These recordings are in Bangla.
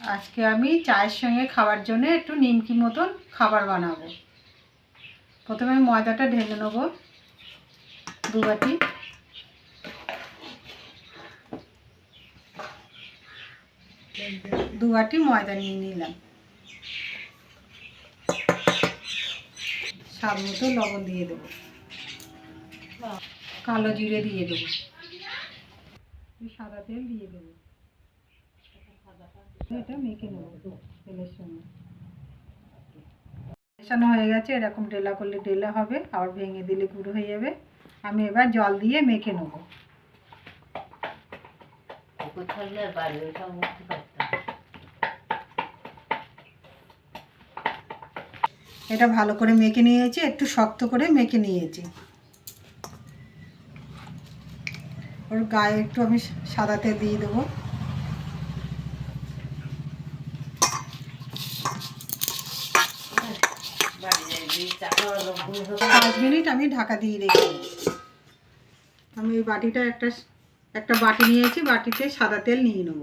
আজকে আমি চায়ের সঙ্গে খাওয়ার জন্য একটু নিমকি মতন খাবার বানাবো। প্রথমে আমি ময়দাটা ঢেলে নেব 2 বাটি। দু বাটি ময়দা নিয়ে নিলাম। স্বাদ মতো লবণ দিয়ে দেবো, কালো জিরে দিয়ে দেবো, সাদা তেল দিয়ে দেবো। এটা মেখে নেবো তেলের সঙ্গে। মেশানো হয়ে গেছে, এরকম ডেলা করলে ডেলা হবে, আবার ভেঙে দিলে গুঁড়ো হয়ে যাবে। আমি এবার জল দিয়ে মেখে নেব। এটা ভালো করে মেখে নিয়েছি, একটু শক্ত করে মেখে নিয়েছি। ওর গায়ে একটু আমি সাদা তেল দিয়ে দেবো। 5 মিনিট আমি ঢাকা দিয়ে রেখে দেবো। আমি এই বাটিটা একটা বাটি নিয়েছি, বাটিতে সাদা তেল নিয়ে নেব।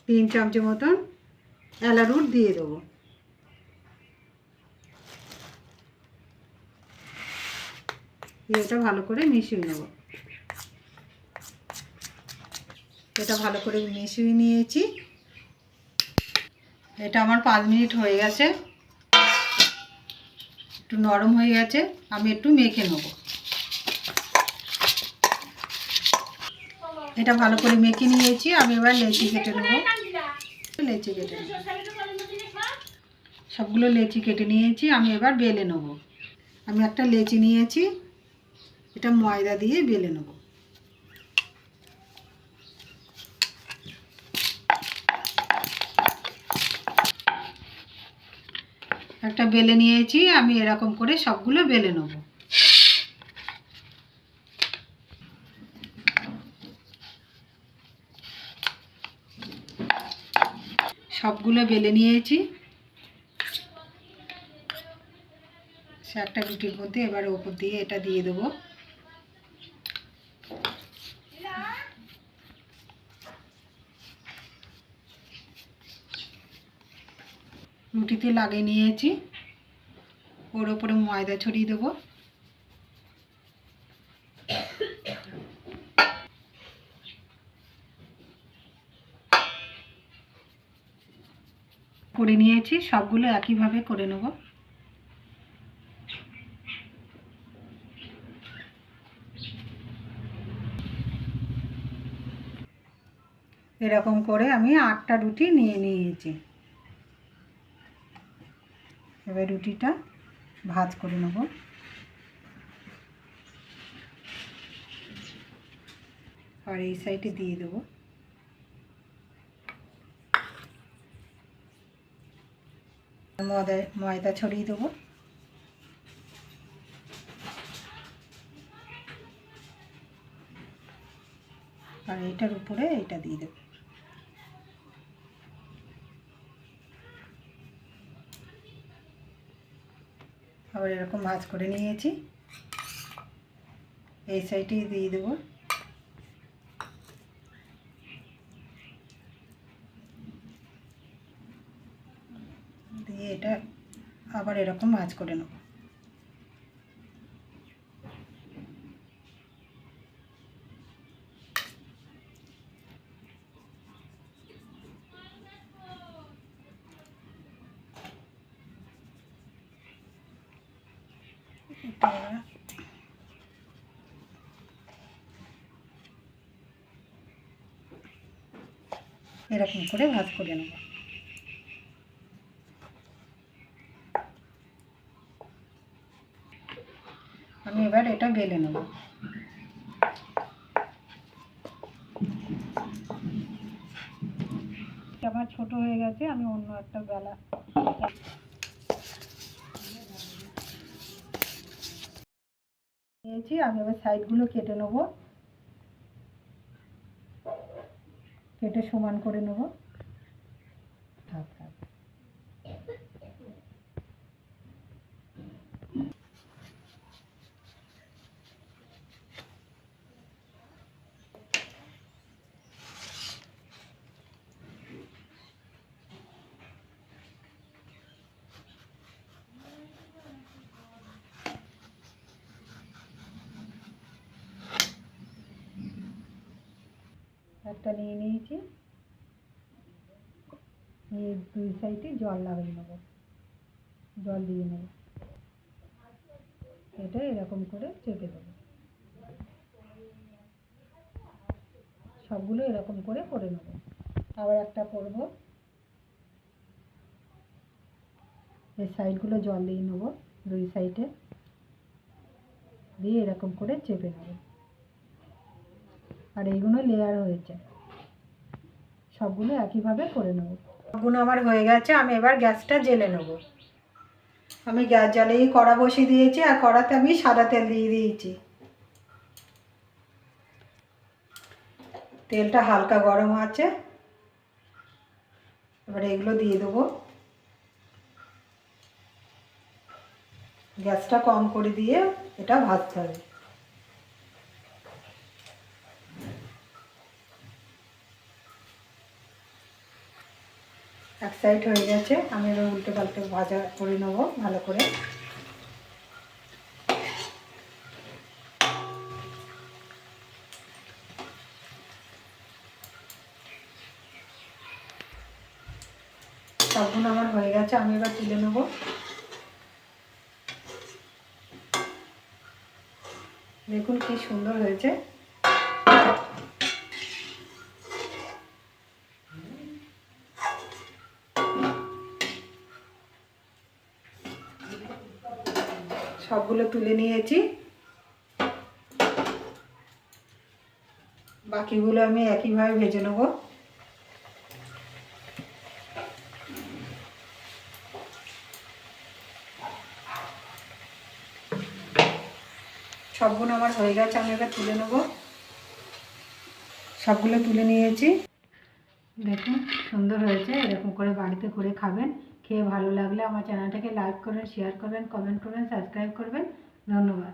3 চামচ মতন অ্যারারুট দিয়ে দেবো। এটা ভালো করে মিশিয়ে নেব। এটা ভালো করে মিশিয়ে নিয়েছি। এটা আমার 5 মিনিট হয়ে গেছে, একটু নরম হয়ে গেছে। আমি একটু মেখে নেব। এটা ভালো করে মেখে নিয়েছি। আমি এবার লেচি কেটে নেব। লেচি কেটে নেব, সবগুলো লেচি কেটে নিয়েছি। আমি এবার বেলে নেব। আমি একটা লেচি নিয়েছি, এটা ময়দা দিয়ে বেলে নেব। একটা বেলে নিয়েছি, আমি এরকম করে সবগুলো বেলে নেব। সবগুলো বেলে নিয়েছি। সে একটা রুটির মধ্যে এবার ওপর দিয়ে এটা দিয়ে দেবো। রুটিতে লাগিয়ে নিয়েছি, ওর ওপরে ময়দা ছড়িয়ে দেবো। করে নিয়েছি, সবগুলো একইভাবে করে নেব। এরকম করে আমি 8টা রুটি নিয়ে নিয়েছি। এবার রুটিটা ভাঁজ করে নেব। আর এই সাইডে দিয়ে দেবো। ময়দা ছড়িয়ে দেবো। আর এটার উপরে এটা দিয়ে দেবো। আবার এরকম ভাঁজ করে নিয়েছি, এই সাইডে দিয়ে দেবো। দিয়ে এটা আবার এরকম ভাঁজ করে নেব। এরকম করে ভাঁজ করে নেব। আমি এবার এটা বেলে নেব। আমার ছোট হয়ে গেছে, আমি অন্য একটা বেলা নিয়েছি। আমি এবার সাইডগুলো কেটে নেব, কেটে সমান করে নেব। থাক থাক। একটা নিয়ে নিয়েছি, নিয়ে দুই সাইডে জল লাগিয়ে নেব, জল দিয়ে নেব। এটা এরকম করে চেপে দেবো। সবগুলো এরকম করে নেব। আবার একটা করব, এই সাইডগুলো জল দিয়ে নেব, দুই সাইডে দিয়ে এরকম করে চেপে নেব। আর এইগুলো লেয়ার হয়েছে, সবগুলো একইভাবে করে নেব। সবগুলো আমার হয়ে গেছে, আমি এবার গ্যাসটা জ্বেলে নেব। আমি গ্যাস জ্বালিয়ে কড়া বসিয়ে দিয়েছি, আর কড়াতে আমি সাদা তেল দিয়ে দিয়েছি। তেলটা হালকা গরম আছে, এবার এগুলো দিয়ে দেবো। গ্যাসটা কম করে দিয়ে এটা ভাজতে হবে। এক সাইড হয়ে গেছে, আমি এবার উল্টে পাল্টে ভাজা করে নেব ভালো করে। সবগুলো আমার হয়ে গেছে, আমি এবার তুলে নেব। দেখুন কি সুন্দর হয়েছে। সবগুলো তুলে নিয়েছি, বাকিগুলো আমি একইভাবে ভেজে নেব। সবগুলো আমার হয়ে গেছে, আমি এবার তুলে নেব। সবগুলো তুলে নিয়েছি। দেখুন সুন্দর হয়েছে, এরকম করে বাড়িতে করে খাবেন। খেয়ে ভালো লাগলে আমার চ্যানেলটাকে লাইক করবেন, শেয়ার করবেন, কমেন্ট করবেন, সাবস্ক্রাইব করবেন। ধন্যবাদ।